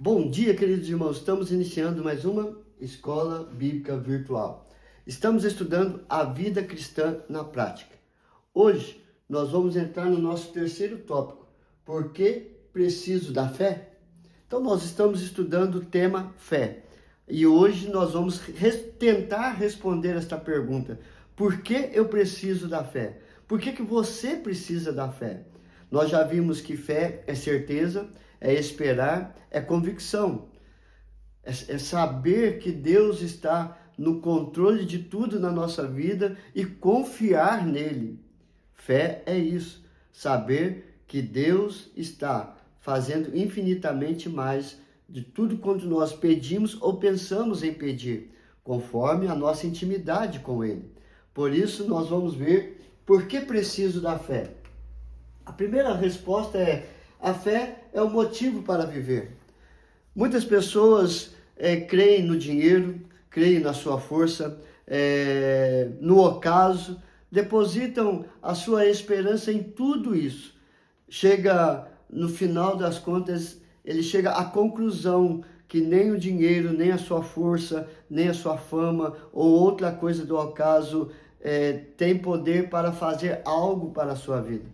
Bom dia, queridos irmãos. Estamos iniciando mais uma escola bíblica virtual. Estamos estudando a vida cristã na prática. Hoje nós vamos entrar no nosso terceiro tópico. Por que preciso da fé? Então nós estamos estudando o tema fé. E hoje nós vamos tentar responder esta pergunta. Por que eu preciso da fé? Por que você precisa da fé? Nós já vimos que fé é certeza, é esperar, é convicção. É saber que Deus está no controle de tudo na nossa vida e confiar nele. Fé é isso, saber que Deus está fazendo infinitamente mais de tudo quanto nós pedimos ou pensamos em pedir, conforme a nossa intimidade com ele. Por isso nós vamos ver por que preciso da fé. A primeira resposta é: a fé é o motivo para viver. Muitas pessoas creem no dinheiro, creem na sua força, no ocaso, depositam a sua esperança em tudo isso. Chega, no final das contas, ele chega à conclusão que nem o dinheiro, nem a sua força, nem a sua fama ou outra coisa do ocaso tem poder para fazer algo para a sua vida.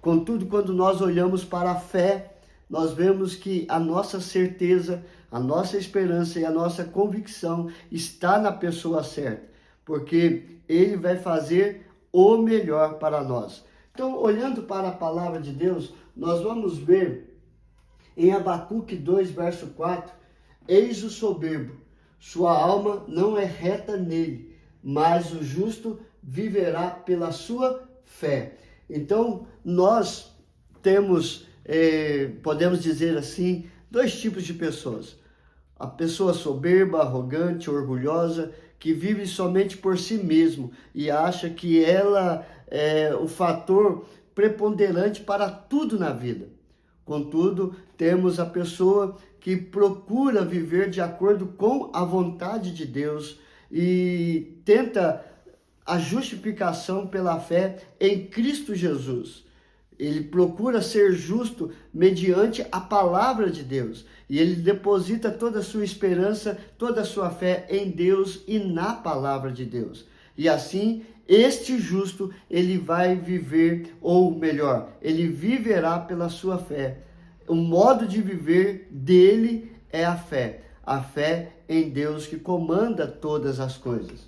Contudo, quando nós olhamos para a fé, nós vemos que a nossa certeza, a nossa esperança e a nossa convicção está na pessoa certa, porque ele vai fazer o melhor para nós. Então, olhando para a palavra de Deus, nós vamos ver em Abacuque 2, verso 4, eis o soberbo, sua alma não é reta nele, mas o justo viverá pela sua fé. Então, nós temos, podemos dizer assim, dois tipos de pessoas. A pessoa soberba, arrogante, orgulhosa, que vive somente por si mesmo e acha que ela é o fator preponderante para tudo na vida. Contudo, temos a pessoa que procura viver de acordo com a vontade de Deus e tenta a justificação pela fé em Cristo Jesus. Ele procura ser justo mediante a palavra de Deus. E ele deposita toda a sua esperança, toda a sua fé em Deus e na palavra de Deus. E assim, este justo, ele vai viver, ou melhor, ele viverá pela sua fé. O modo de viver dele é a fé em Deus que comanda todas as coisas.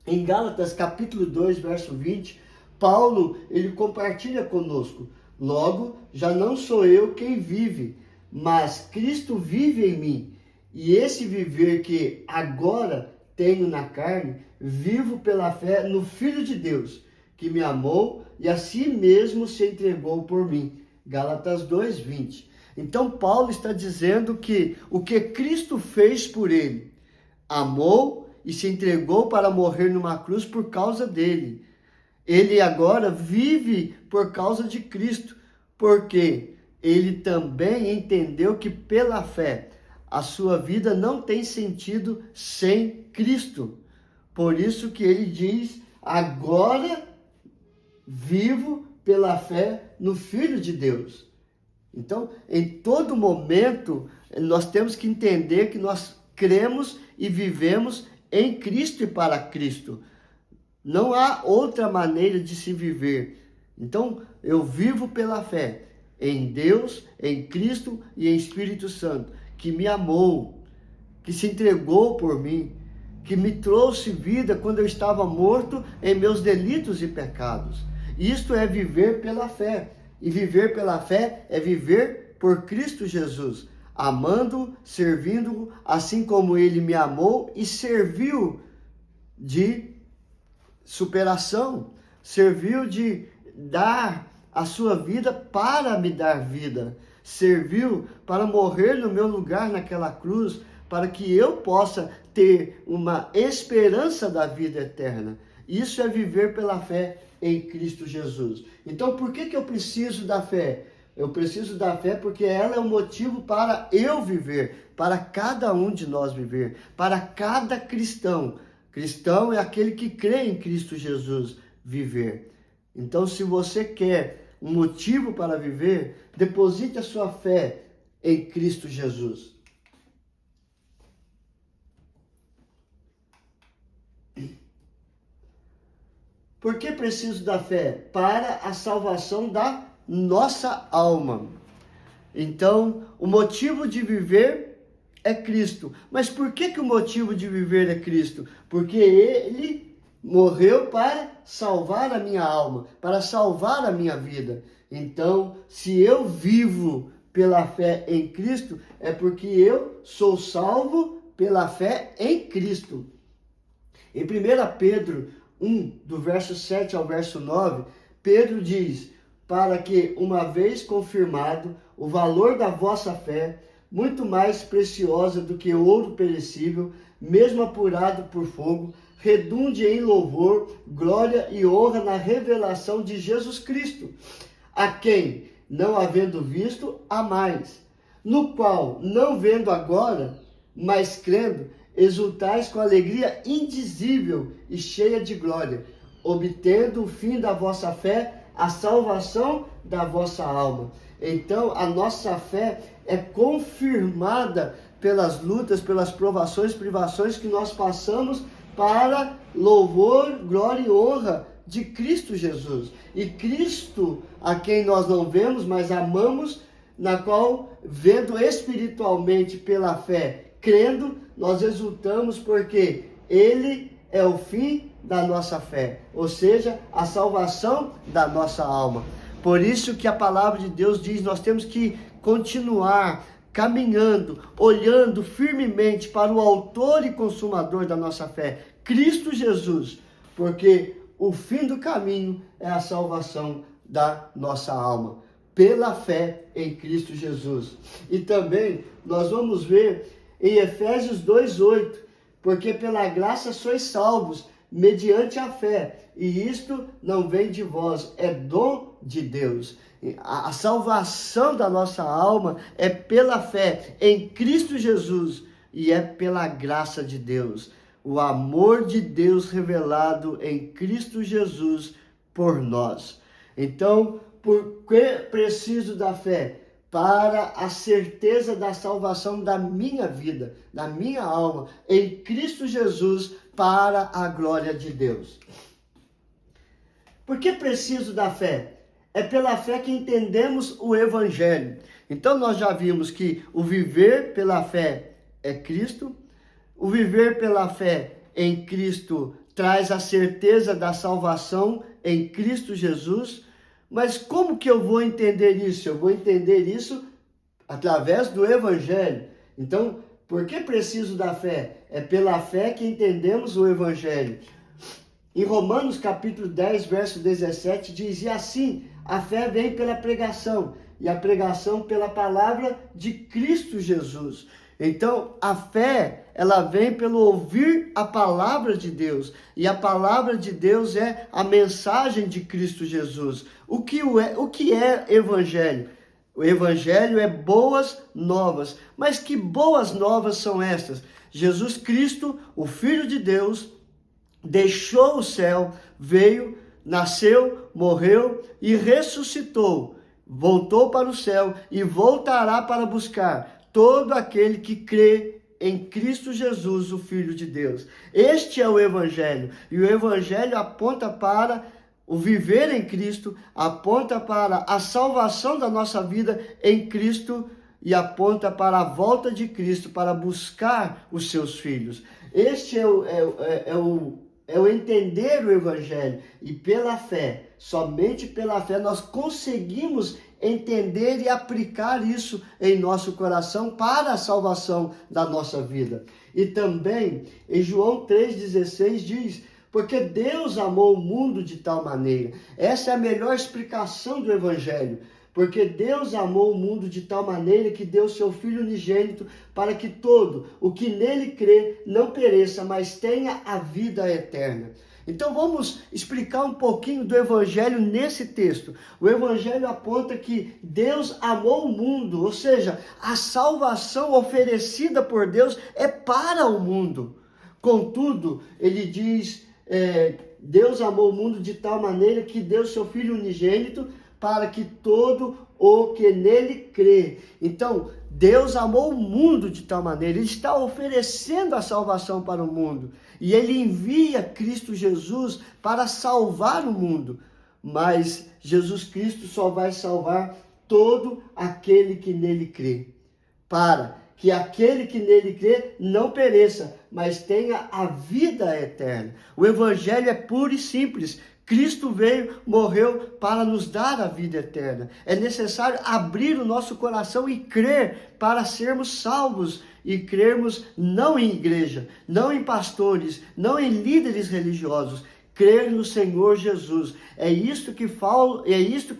Em Gálatas capítulo 2, verso 20, Paulo, ele compartilha conosco: logo, já não sou eu quem vive, mas Cristo vive em mim. E esse viver que agora tenho na carne, vivo pela fé no Filho de Deus, que me amou e a si mesmo se entregou por mim. Gálatas 2, 20. Então Paulo está dizendo que o que Cristo fez por ele, amou e se entregou para morrer numa cruz por causa dele. Ele agora vive por causa de Cristo, porque ele também entendeu que pela fé a sua vida não tem sentido sem Cristo. Por isso que ele diz: agora vivo pela fé no Filho de Deus. Então, em todo momento, nós temos que entender que nós cremos e vivemos em Cristo e para Cristo. Não há outra maneira de se viver. Então, eu vivo pela fé em Deus, em Cristo e em Espírito Santo, que me amou, que se entregou por mim, que me trouxe vida quando eu estava morto em meus delitos e pecados. Isto é viver pela fé. E viver pela fé é viver por Cristo Jesus, amando, servindo, assim como ele me amou e serviu de superação, serviu de dar a sua vida para me dar vida, serviu para morrer no meu lugar naquela cruz, para que eu possa ter uma esperança da vida eterna. Isso é viver pela fé em Cristo Jesus. Então, por que eu preciso da fé? Eu preciso da fé porque ela é o motivo para eu viver, para cada um de nós viver, para cada cristão. Cristão é aquele que crê em Cristo Jesus viver. Então, se você quer um motivo para viver, deposite a sua fé em Cristo Jesus. Por que preciso da fé? Para a salvação da nossa alma. Então, o motivo de viver é Cristo. Mas por que o motivo de viver é Cristo? Porque Ele morreu para salvar a minha alma, para salvar a minha vida. Então, se eu vivo pela fé em Cristo, é porque eu sou salvo pela fé em Cristo. Em 1 Pedro 1, do verso 7 ao verso 9, Pedro diz: para que, uma vez confirmado o valor da vossa fé, muito mais preciosa do que ouro perecível, mesmo apurado por fogo, redunde em louvor, glória e honra na revelação de Jesus Cristo, a quem, não havendo visto, há mais, no qual, não vendo agora, mas crendo, exultais com alegria indizível e cheia de glória, obtendo o fim da vossa fé, a salvação da vossa alma. Então, a nossa fé é confirmada pelas lutas, pelas provações, privações que nós passamos para louvor, glória e honra de Cristo Jesus. E Cristo, a quem nós não vemos, mas amamos, na qual, vendo espiritualmente pela fé, crendo, nós exultamos porque Ele é o fim da nossa fé, ou seja, a salvação da nossa alma. Por isso que a palavra de Deus diz, nós temos que continuar caminhando, olhando firmemente para o autor e consumador da nossa fé, Cristo Jesus, porque o fim do caminho é a salvação da nossa alma, pela fé em Cristo Jesus. E também nós vamos ver em Efésios 2:8, porque pela graça sois salvos, mediante a fé, e isto não vem de vós, é dom de Deus. A salvação da nossa alma é pela fé em Cristo Jesus, e é pela graça de Deus. O amor de Deus revelado em Cristo Jesus por nós. Então, por que preciso da fé? Para a certeza da salvação da minha vida, da minha alma, em Cristo Jesus, para a glória de Deus. Por que preciso da fé? É pela fé que entendemos o Evangelho. Então nós já vimos que o viver pela fé é Cristo, o viver pela fé em Cristo traz a certeza da salvação em Cristo Jesus. Mas como que eu vou entender isso? Eu vou entender isso através do Evangelho. Então, por que preciso da fé? É pela fé que entendemos o Evangelho. Em Romanos capítulo 10, verso 17, diz: e assim, a fé vem pela pregação, e a pregação pela palavra de Cristo Jesus. Então, a fé, ela vem pelo ouvir a palavra de Deus. E a palavra de Deus é a mensagem de Cristo Jesus. O que é evangelho? O evangelho é boas novas. Mas que boas novas são estas? Jesus Cristo, o Filho de Deus, deixou o céu, veio, nasceu, morreu e ressuscitou. Voltou para o céu e voltará para buscar todo aquele que crê em Cristo Jesus, o Filho de Deus. Este é o Evangelho. E o Evangelho aponta para o viver em Cristo, aponta para a salvação da nossa vida em Cristo e aponta para a volta de Cristo para buscar os seus filhos. Este é o entender o Evangelho. E pela fé, somente pela fé, nós conseguimos entender e aplicar isso em nosso coração para a salvação da nossa vida. E também, em João 3,16 diz: porque Deus amou o mundo de tal maneira. Essa é a melhor explicação do Evangelho. Porque Deus amou o mundo de tal maneira que deu seu Filho unigênito para que todo o que nele crê não pereça, mas tenha a vida eterna. Então vamos explicar um pouquinho do Evangelho nesse texto. O Evangelho aponta que Deus amou o mundo, ou seja, a salvação oferecida por Deus é para o mundo. Contudo, ele diz, Deus amou o mundo de tal maneira que deu seu Filho unigênito para que todo o que nele crê. Então, Deus amou o mundo de tal maneira, Ele está oferecendo a salvação para o mundo. E Ele envia Cristo Jesus para salvar o mundo. Mas Jesus Cristo só vai salvar todo aquele que nele crê. Para que aquele que nele crê não pereça, mas tenha a vida eterna. O Evangelho é puro e simples. Cristo veio, morreu para nos dar a vida eterna. É necessário abrir o nosso coração e crer para sermos salvos. E crermos não em igreja, não em pastores, não em líderes religiosos. Crer no Senhor Jesus. É isto que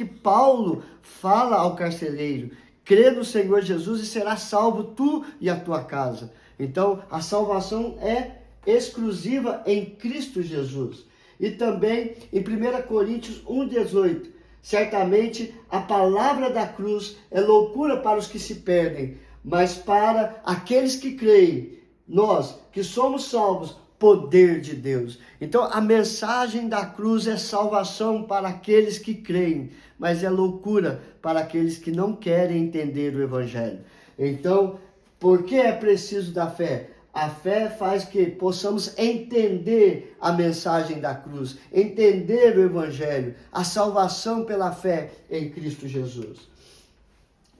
Paulo fala ao carcereiro. Crê no Senhor Jesus e será salvo tu e a tua casa. Então, a salvação é exclusiva em Cristo Jesus. E também em 1 Coríntios 1,18. Certamente a palavra da cruz é loucura para os que se perdem, mas para aqueles que creem, nós que somos salvos, poder de Deus. Então a mensagem da cruz é salvação para aqueles que creem, mas é loucura para aqueles que não querem entender o Evangelho. Então, por que é preciso da fé? A fé faz que possamos entender a mensagem da cruz, entender o Evangelho, a salvação pela fé em Cristo Jesus.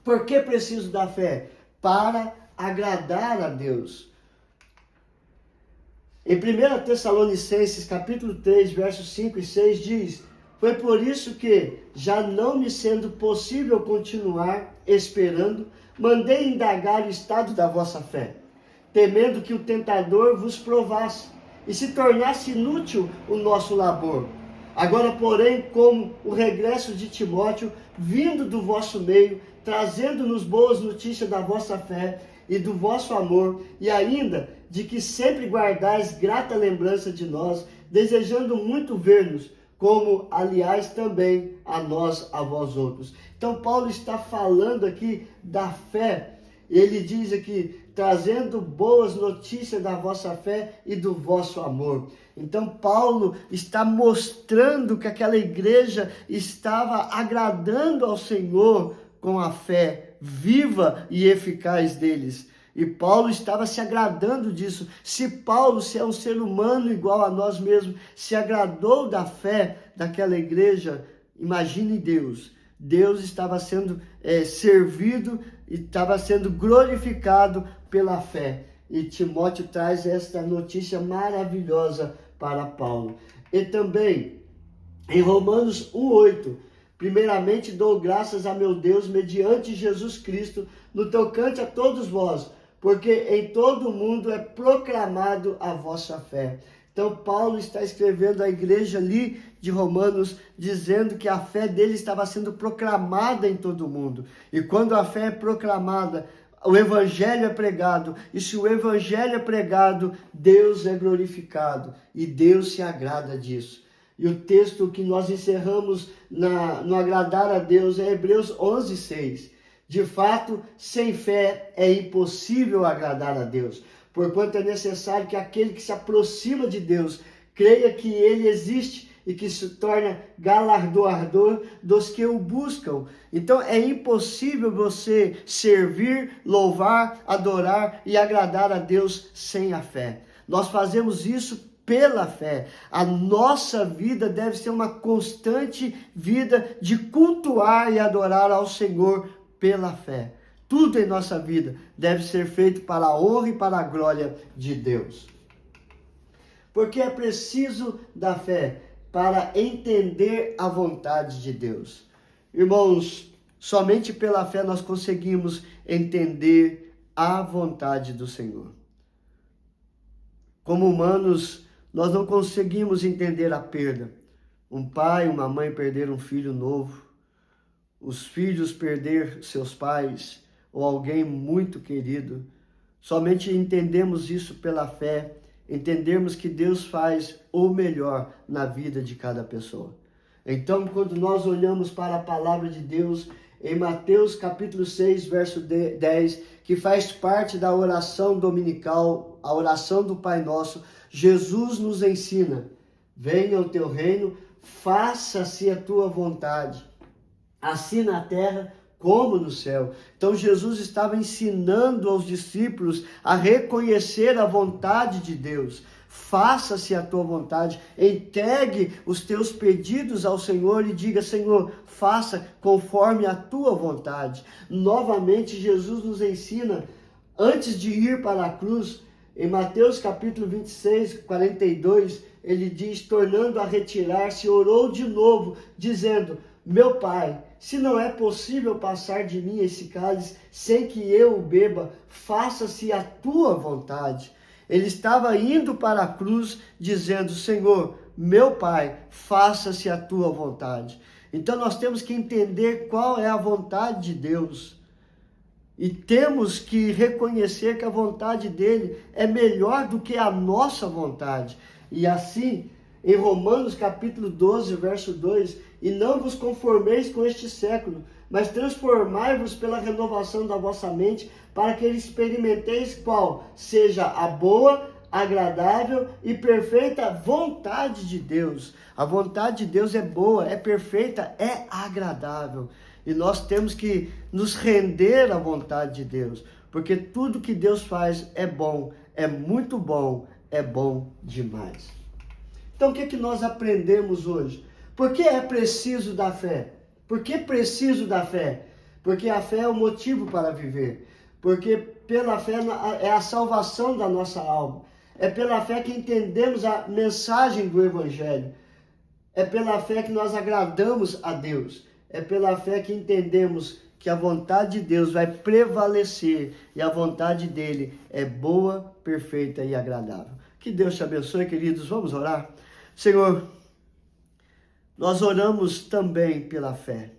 Por que preciso da fé? Para agradar a Deus. Em 1 Tessalonicenses, capítulo 3, versos 5 e 6, diz: foi por isso que, já não me sendo possível continuar esperando, mandei indagar o estado da vossa fé, temendo que o tentador vos provasse e se tornasse inútil o nosso labor. Agora, porém, como o regresso de Timóteo, vindo do vosso meio, trazendo-nos boas notícias da vossa fé e do vosso amor, e ainda de que sempre guardais grata lembrança de nós, desejando muito ver-nos, como, aliás, também a nós, a vós outros. Então, Paulo está falando aqui da fé. Ele diz aqui, trazendo boas notícias da vossa fé e do vosso amor. Então, Paulo está mostrando que aquela igreja estava agradando ao Senhor com a fé viva e eficaz deles. E Paulo estava se agradando disso. Se Paulo, se é um ser humano igual a nós mesmos, se agradou da fé daquela igreja, imagine Deus. Deus estava sendo servido e estava sendo glorificado pela fé. E Timóteo traz esta notícia maravilhosa para Paulo. E também, em Romanos 1,8, primeiramente dou graças a meu Deus mediante Jesus Cristo, no tocante a todos vós, porque em todo o mundo é proclamado a vossa fé. Então Paulo está escrevendo à igreja ali de Romanos, dizendo que a fé dele estava sendo proclamada em todo o mundo. E quando a fé é proclamada, o evangelho é pregado. E se o evangelho é pregado, Deus é glorificado. E Deus se agrada disso. E o texto que nós encerramos no agradar a Deus é Hebreus 11:6. De fato, sem fé é impossível agradar a Deus, porquanto é necessário que aquele que se aproxima de Deus creia que Ele existe e que se torna galardoador dos que o buscam. Então é impossível você servir, louvar, adorar e agradar a Deus sem a fé. Nós fazemos isso pela fé. A nossa vida deve ser uma constante vida de cultuar e adorar ao Senhor pela fé. Tudo em nossa vida deve ser feito para a honra e para a glória de Deus. Porque é preciso da fé para entender a vontade de Deus. Irmãos, somente pela fé nós conseguimos entender a vontade do Senhor. Como humanos, nós não conseguimos entender a perda. Um pai, uma mãe perder um filho novo, os filhos perder seus pais ou alguém muito querido. Somente entendemos isso pela fé, entendemos que Deus faz o melhor na vida de cada pessoa. Então, quando nós olhamos para a palavra de Deus, em Mateus capítulo 6, verso 10, que faz parte da oração dominical, a oração do Pai Nosso, Jesus nos ensina: venha o teu reino, faça-se a tua vontade, assim na terra como no céu. Então Jesus estava ensinando aos discípulos a reconhecer a vontade de Deus. Faça-se a tua vontade, entregue os teus pedidos ao Senhor e diga: Senhor, faça conforme a tua vontade. Novamente Jesus nos ensina, antes de ir para a cruz, em Mateus capítulo 26, 42, ele diz: tornando a retirar-se, orou de novo, dizendo: meu Pai, se não é possível passar de mim esse cálice sem que eu o beba, faça-se a tua vontade. Ele estava indo para a cruz dizendo: Senhor, meu Pai, faça-se a tua vontade. Então nós temos que entender qual é a vontade de Deus. E temos que reconhecer que a vontade dele é melhor do que a nossa vontade. E assim, em Romanos capítulo 12, verso 2, e não vos conformeis com este século, mas transformai-vos pela renovação da vossa mente, para que experimenteis qual seja a boa, agradável e perfeita vontade de Deus. A vontade de Deus é boa, é perfeita, é agradável. E nós temos que nos render à vontade de Deus, porque tudo que Deus faz é bom, é muito bom, é bom demais. Então o que é que nós aprendemos hoje? Por que é preciso da fé? Por que preciso da fé? Porque a fé é o motivo para viver. Porque pela fé é a salvação da nossa alma. É pela fé que entendemos a mensagem do Evangelho. É pela fé que nós agradamos a Deus. É pela fé que entendemos que a vontade de Deus vai prevalecer e a vontade dele é boa, perfeita e agradável. Que Deus te abençoe, queridos. Vamos orar? Senhor, nós oramos também pela fé,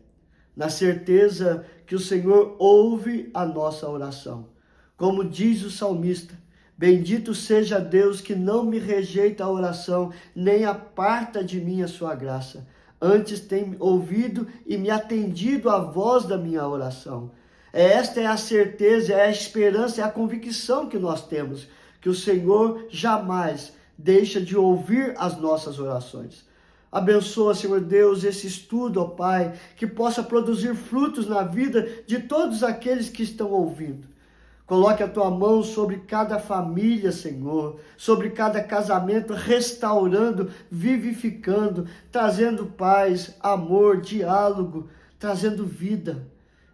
na certeza que o Senhor ouve a nossa oração. Como diz o salmista: bendito seja Deus que não me rejeita a oração, nem aparta de mim a sua graça. Antes tem ouvido e me atendido à voz da minha oração. Esta é a certeza, é a esperança, é a convicção que nós temos, que o Senhor jamais deixa de ouvir as nossas orações. Abençoa, Senhor Deus, esse estudo, ó Pai, que possa produzir frutos na vida de todos aqueles que estão ouvindo. Coloque a tua mão sobre cada família, Senhor, sobre cada casamento, restaurando, vivificando, trazendo paz, amor, diálogo, trazendo vida.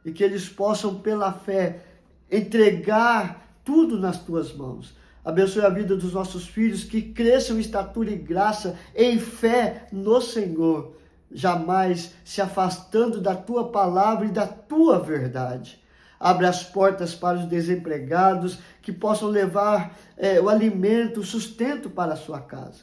E que eles possam, pela fé, entregar tudo nas tuas mãos. Abençoe a vida dos nossos filhos, que cresçam em estatura e graça, em fé no Senhor, jamais se afastando da tua palavra e da tua verdade. Abre as portas para os desempregados, que possam levar o alimento, o sustento para a sua casa.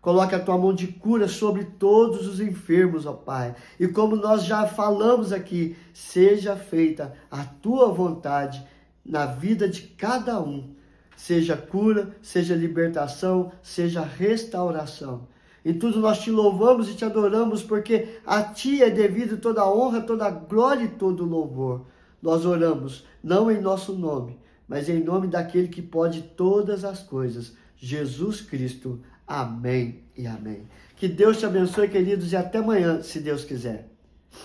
Coloque a tua mão de cura sobre todos os enfermos, ó Pai. E como nós já falamos aqui, seja feita a tua vontade na vida de cada um. Seja cura, seja libertação, seja restauração. Em tudo nós te louvamos e te adoramos, porque a ti é devido toda a honra, toda a glória e todo o louvor. Nós oramos, não em nosso nome, mas em nome daquele que pode todas as coisas, Jesus Cristo. Amém e amém. Que Deus te abençoe, queridos, e até amanhã, se Deus quiser.